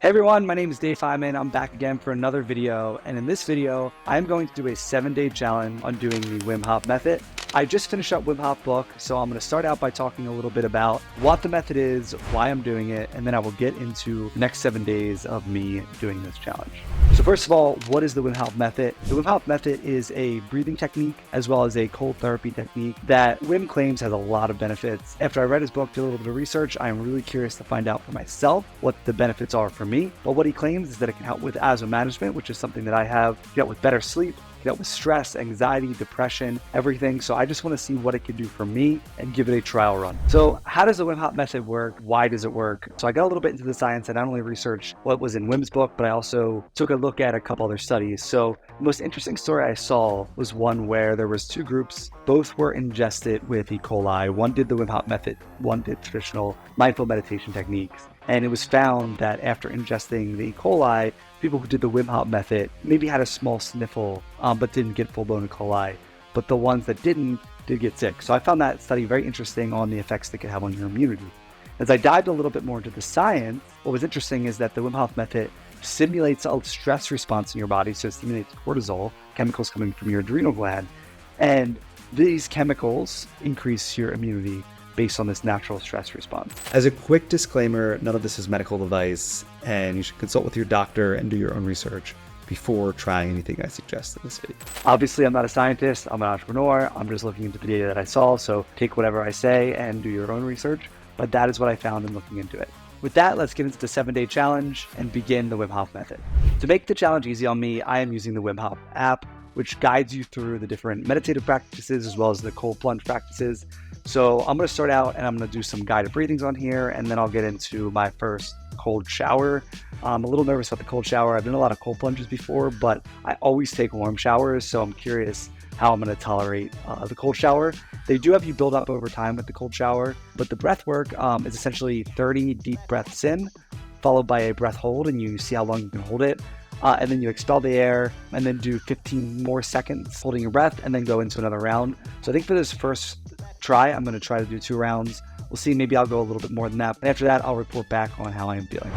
Hey everyone, my name is Dave Hyman. I'm back again for another video, and in this video, I'm going to do a 7-day challenge on doing the Wim Hof Method. I just finished up Wim Hof book, so I'm going to start out by talking a little bit about what the method is, why I'm doing it, and then I will get into the next 7 days of me doing this challenge. So first of all, what is the Wim Hof Method? The Wim Hof Method is a breathing technique as well as a cold therapy technique that Wim claims has a lot of benefits. After I read his book, did a little bit of research, I'm really curious to find out for myself what the benefits are for me. But what he claims is that it can help with asthma management, which is something that I have, help with better sleep, help with stress, anxiety, depression, everything. So I just want to see what it can do for me and give it a trial run. So how does the Wim Hof Method work? Why does it work? So I got a little bit into the science. I not only researched what was in Wim's book, but I also took a look at a couple other studies. So the most interesting story I saw was one where there was two groups. Both were ingested with E. coli. One did the Wim Hof Method, one did traditional mindful meditation techniques. And it was found that after ingesting the E. coli, people who did the Wim Hof Method maybe had a small sniffle, but didn't get full-blown E. coli. But the ones that didn't did get sick. So I found that study very interesting on the effects that could have on your immunity. As I dived a little bit more into the science, what was interesting is that the Wim Hof Method simulates a stress response in your body. So it stimulates cortisol, chemicals coming from your adrenal gland. And these chemicals increase your immunity based on this natural stress response. As a quick disclaimer, none of this is medical advice, and you should consult with your doctor and do your own research before trying anything I suggest in this video. Obviously, I'm not a scientist, I'm an entrepreneur, I'm just looking into the data that I saw, so take whatever I say and do your own research, but that is what I found in looking into it. With that, let's get into the 7-day challenge and begin the Wim Hof Method. To make the challenge easy on me, I am using the Wim Hof app, which guides you through the different meditative practices as well as the cold plunge practices. So I'm going to start out and I'm going to do some guided breathings on here, and then I'll get into my first cold shower. I'm a little nervous about the cold shower. I've done a lot of cold plunges before, but I always take warm showers, so I'm curious how I'm going to tolerate the cold shower. They do have you build up over time with the cold shower, but the breath work is essentially 30 deep breaths in, followed by a breath hold, and you see how long you can hold it. And then you expel the air and then do 15 more seconds holding your breath and then go into another round. So I think for this first try, I'm going to try to do 2 rounds. We'll see, maybe I'll go a little bit more than that. But after that, I'll report back on how I am feeling.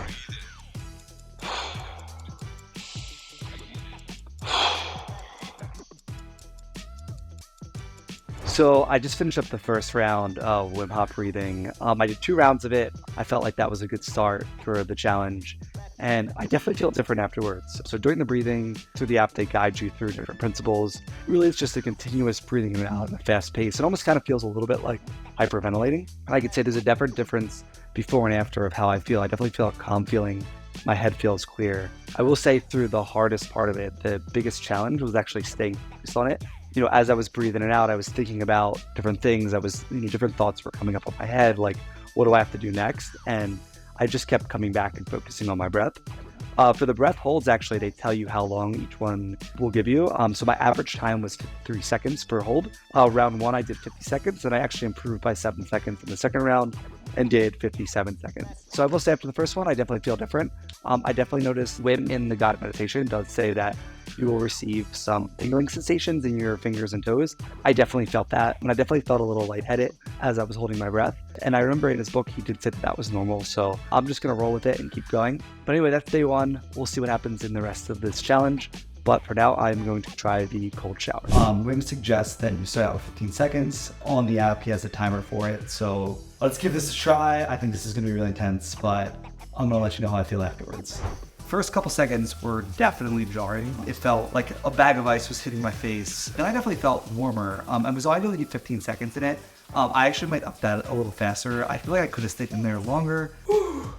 So I just finished up the first round of Wim Hof breathing. I did 2 rounds of it. I felt like that was a good start for the challenge. And I definitely feel different afterwards. So during the breathing, through the app, they guide you through different principles. Really, it's just a continuous breathing in and out at a fast pace. It almost kind of feels a little bit like hyperventilating. I could say there's a definite difference before and after of how I feel. I definitely feel a calm feeling. My head feels clear. I will say through the hardest part of it, the biggest challenge was actually staying focused on it. You know, as I was breathing it out, I was thinking about different things. Different thoughts were coming up in my head, like, what do I have to do next? And I just kept coming back and focusing on my breath. For the breath holds, actually, they tell you how long each one will give you. So my average time was 53 seconds per hold. Round 1, I did 50 seconds, and I actually improved by 7 seconds in the second round and did 57 seconds. So I will say after the first one, I definitely feel different. I definitely noticed Wim in the guided meditation does say that you will receive some tingling sensations in your fingers and toes. I definitely felt that, and I definitely felt a little lightheaded as I was holding my breath. And I remember in his book, he did say that was normal, so I'm just gonna roll with it and keep going. But anyway, that's day 1. We'll see what happens in the rest of this challenge. But for now, I'm going to try the cold shower. Wim suggests that you start out with 15 seconds. On the app, he has a timer for it. So let's give this a try. I think this is gonna be really intense, but I'm gonna let you know how I feel afterwards. First couple seconds were definitely jarring. It felt like a bag of ice was hitting my face, and I definitely felt warmer. I was only doing 15 seconds in it. I actually might up that a little faster. I feel like I could have stayed in there longer. Whew,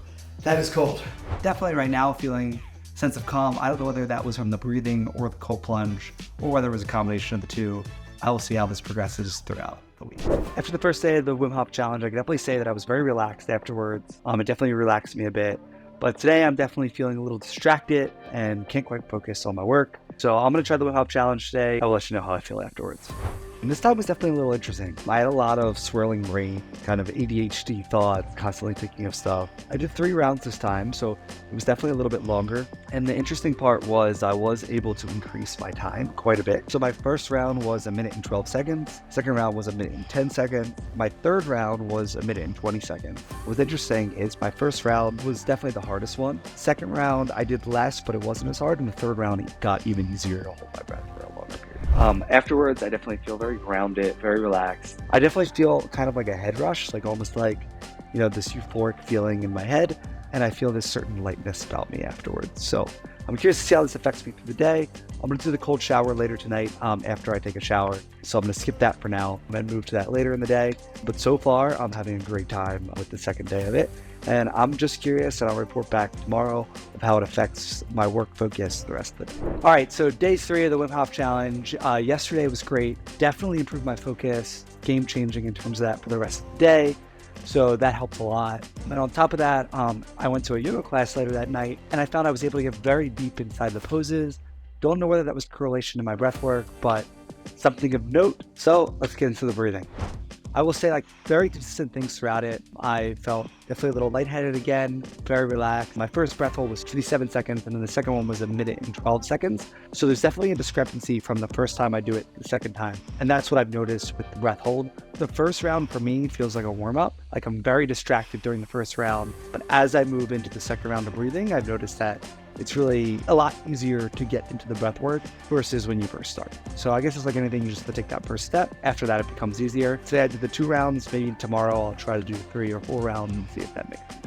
that is cold. Definitely right now feeling a sense of calm. I don't know whether that was from the breathing or the cold plunge, or whether it was a combination of the two. I will see how this progresses throughout the week. After the first day of the Wim Hof challenge, I can definitely say that I was very relaxed afterwards. It definitely relaxed me a bit. But today I'm definitely feeling a little distracted and can't quite focus on my work. So I'm going to try the Wim Hof challenge today. I will let you know how I feel afterwards. And this time was definitely a little interesting. I had a lot of swirling brain, kind of ADHD thoughts, constantly thinking of stuff. I did 3 rounds this time, so it was definitely a little bit longer. And the interesting part was I was able to increase my time quite a bit. So my first round was 1 minute and 12 seconds. Second round was 1 minute and 10 seconds. My third round was 1 minute and 20 seconds. What's interesting is my first round was definitely the hardest one. Second round I did less, but it wasn't as hard. And the third round it got even easier to hold my breath for a longer period. Afterwards, I definitely feel very grounded, very relaxed. I definitely feel kind of like a head rush, like almost like, this euphoric feeling in my head. And I feel this certain lightness about me afterwards. So I'm curious to see how this affects me through the day. I'm going to do the cold shower later tonight after I take a shower. So I'm going to skip that for now and move to that later in the day. But so far, I'm having a great time with the second day of it. And I'm just curious, and I'll report back tomorrow of how it affects my work focus the rest of the day. All right, so day 3 of the Wim Hof Challenge. Yesterday was great. Definitely improved my focus. Game changing in terms of that for the rest of the day. So that helped a lot. And on top of that, I went to a yoga class later that night, and I found I was able to get very deep inside the poses. Don't know whether that was correlation to my breath work, but something of note. So let's get into the breathing. I will say very consistent things throughout it. I felt definitely a little lightheaded again, very relaxed. My first breath hold was 57 seconds, and then the second one was 1 minute and 12 seconds. So there's definitely a discrepancy from the first time I do it to the second time. And that's what I've noticed with the breath hold. The first round for me feels like a warm-up. Like I'm very distracted during the first round. But as I move into the second round of breathing, I've noticed that it's really a lot easier to get into the breath work versus when you first start. So I guess it's like anything, you just have to take that first step. After that, it becomes easier. Today I did the 2 rounds. Maybe tomorrow I'll try to do 3 or 4 rounds and see if that makes sense.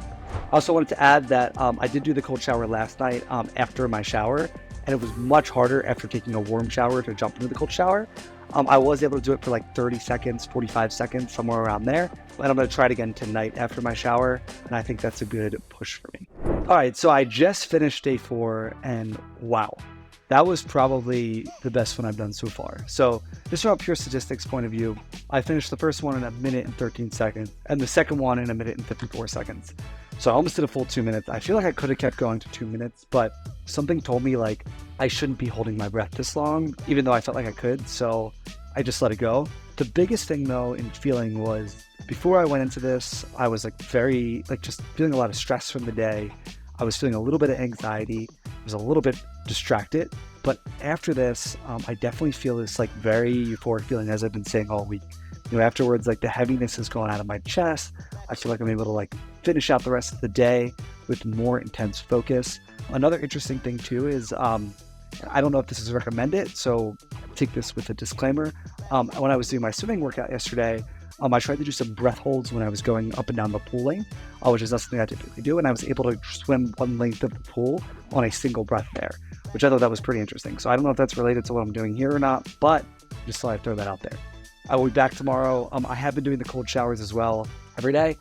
I also wanted to add that I did do the cold shower last night after my shower, and it was much harder after taking a warm shower to jump into the cold shower. I was able to do it for 30 seconds, 45 seconds, somewhere around there. And I'm going to try it again tonight after my shower, and I think that's a good push for me. All right, so I just finished day 4, and wow, that was probably the best one I've done so far. So just from a pure statistics point of view, I finished the first one in 1 minute and 13 seconds, and the second one in 1 minute and 54 seconds. So I almost did a full 2 minutes. I feel like I could have kept going to 2 minutes, but something told me I shouldn't be holding my breath this long, even though I felt like I could. So I just let it go. The biggest thing though in feeling was before I went into this, I was very just feeling a lot of stress from the day. I was feeling a little bit of anxiety. I was a little bit distracted. But after this, I definitely feel this very euphoric feeling, as I've been saying all week. Afterwards, the heaviness has gone out of my chest. I feel like I'm able to finish out the rest of the day with more intense focus. Another interesting thing too is, I don't know if this is recommended, so take this with a disclaimer. When I was doing my swimming workout yesterday, I tried to do some breath holds when I was going up and down the pool lane, which is not something I typically do, and I was able to swim one length of the pool on a single breath there, which I thought that was pretty interesting. So I don't know if that's related to what I'm doing here or not, but just thought I'd throw that out there. I will be back tomorrow. I have been doing the cold showers as well every day.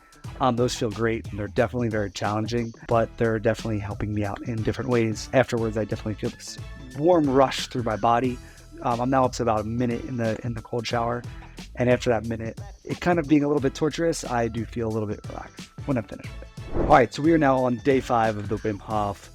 Those feel great, and they're definitely very challenging, but they're definitely helping me out in different ways. Afterwards, I definitely feel this warm rush through my body. I'm now up to about 1 minute in the cold shower, and after that minute, it kind of being a little bit torturous, I do feel a little bit relaxed when I'm finished with it. All right, so we are now on day 5 of the Wim Hof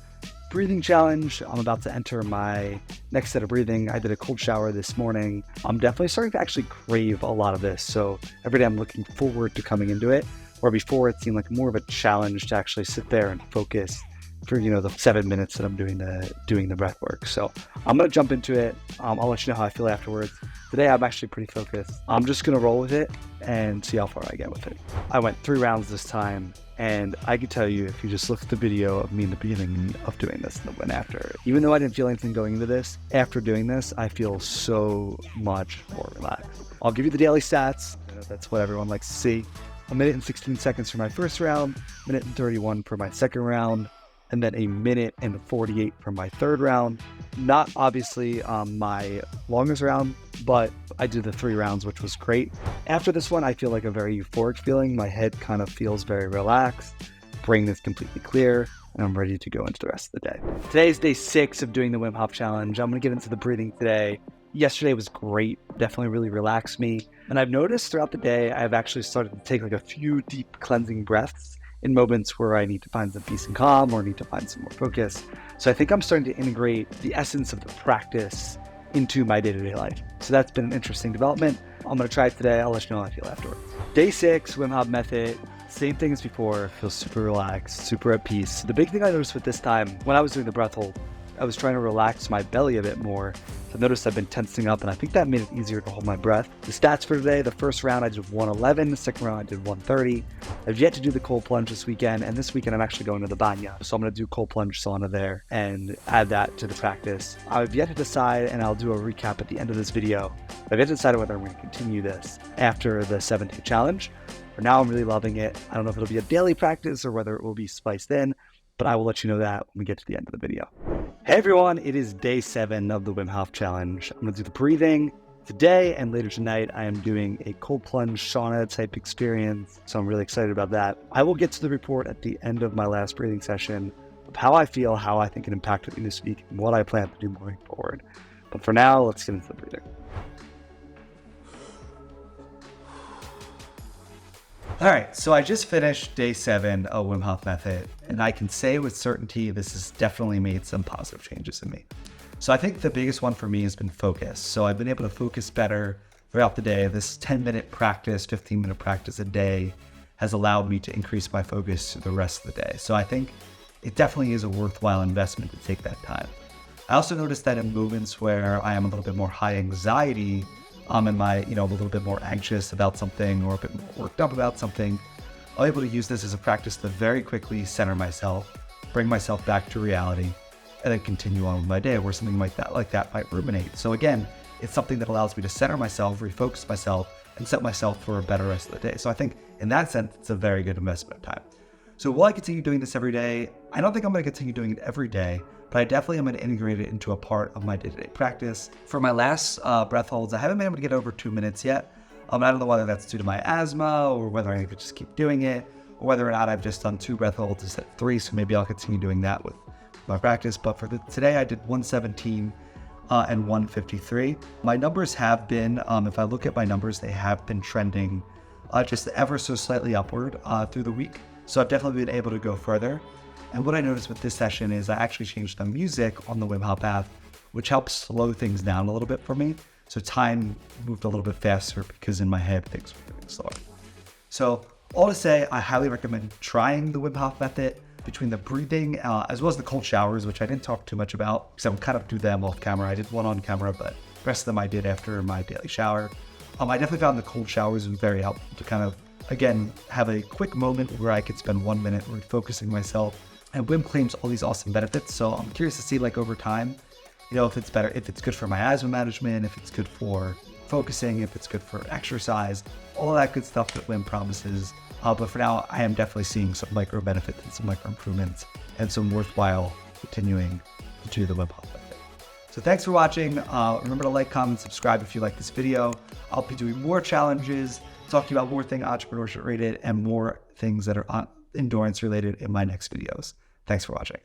breathing challenge. I'm about to enter my next set of breathing. I did a cold shower this morning. I'm definitely starting to actually crave a lot of this. So every day I'm looking forward to coming into it, where before it seemed like more of a challenge to actually sit there and focus for the 7 minutes that I'm doing the breath work. So I'm gonna jump into it. I'll let you know how I feel afterwards. Today I'm actually pretty focused. I'm just gonna roll with it and see how far I get with it. I went 3 rounds this time, and I can tell you, if you just look at the video of me in the beginning of doing this and the one after, even though I didn't feel anything going into this, after doing this, I feel so much more relaxed. I'll give you the daily stats. I know that's what everyone likes to see. 1 minute and 16 seconds for my first round, 1 minute and 31 for my second round, and then 1 minute and 48 for my third round. Not obviously my longest round, but I did the 3 rounds, which was great. After this one, I feel like a very euphoric feeling. My head kind of feels very relaxed, brain is completely clear, and I'm ready to go into the rest of the day. Today is day 6 of doing the Wim Hof Challenge. I'm gonna get into the breathing today. Yesterday was great, definitely really relaxed me. And I've noticed throughout the day, I've actually started to take a few deep cleansing breaths in moments where I need to find some peace and calm or need to find some more focus. So I think I'm starting to integrate the essence of the practice into my day-to-day life. So that's been an interesting development. I'm gonna try it today. I'll let you know how I feel afterwards. Day 6, Wim Hof Method. Same thing as before, feels super relaxed, super at peace. The big thing I noticed with this time, when I was doing the breath hold, I was trying to relax my belly a bit more. So I noticed I've been tensing up, and I think that made it easier to hold my breath. The stats for today, the first round I did 111, the second round I did 130. I've yet to do the cold plunge this weekend, and this weekend I'm actually going to the banya. So I'm gonna do cold plunge sauna there and add that to the practice. I've yet to decide, and I'll do a recap at the end of this video. I've yet to decide whether I'm gonna continue this after the 7-day challenge. For now, I'm really loving it. I don't know if it'll be a daily practice or whether it will be spiced in, but I will let you know that when we get to the end of the video. Hey everyone, it is day 7 of the Wim Hof challenge. I'm gonna do the breathing today, and later tonight I am doing a cold plunge sauna type experience. So I'm really excited about that. I will get to the report at the end of my last breathing session of how I feel, how I think it impacted me this week, and what I plan to do moving forward. But for now, let's get into the breathing. All right, so I just finished day 7 of Wim Hof Method, and I can say with certainty this has definitely made some positive changes in me. So I think the biggest one for me has been focus. So I've been able to focus better throughout the day. This 10-minute practice, 15-minute practice a day has allowed me to increase my focus the rest of the day. So I think it definitely is a worthwhile investment to take that time. I also noticed that in moments where I am a little bit more high anxiety, and a little bit more anxious about something or a bit more worked up about something, I'm able to use this as a practice to very quickly center myself, bring myself back to reality, and then continue on with my day where something like that might ruminate. So again, it's something that allows me to center myself, refocus myself, and set myself for a better rest of the day. So I think in that sense, it's a very good investment of time. So will I continue doing this every day? I don't think I'm going to continue doing it every day, but I definitely am going to integrate it into a part of my day-to-day practice. For my last breath holds, I haven't been able to get over 2 minutes yet. I don't know whether that's due to my asthma or whether I could just keep doing it, or whether or not I've just done 2 breath holds instead of 3, so maybe I'll continue doing that with my practice. But for today, I did 117 and 153. My numbers have been, if I look at my numbers, they have been trending just ever so slightly upward through the week. So I've definitely been able to go further. And what I noticed with this session is I actually changed the music on the Wim Hof app, which helps slow things down a little bit for me. So time moved a little bit faster because in my head things were moving slower. So all to say, I highly recommend trying the Wim Hof method between the breathing as well as the cold showers, which I didn't talk too much about because I would kind of do them off camera. I did one on camera, but the rest of them I did after my daily shower. I definitely found the cold showers was very helpful to kind of, again, have a quick moment where I could spend 1 minute refocusing myself. And Wim claims all these awesome benefits. So I'm curious to see over time, if it's better, if it's good for my asthma management, if it's good for focusing, if it's good for exercise, all of that good stuff that Wim promises. But for now, I am definitely seeing some micro benefits and some micro improvements and some worthwhile continuing to do the Wim Hof method. So thanks for watching. Remember to like, comment, subscribe if you like this video. I'll be doing more challenges, talking about more things entrepreneurship related and more things that are endurance related in my next videos. Thanks for watching.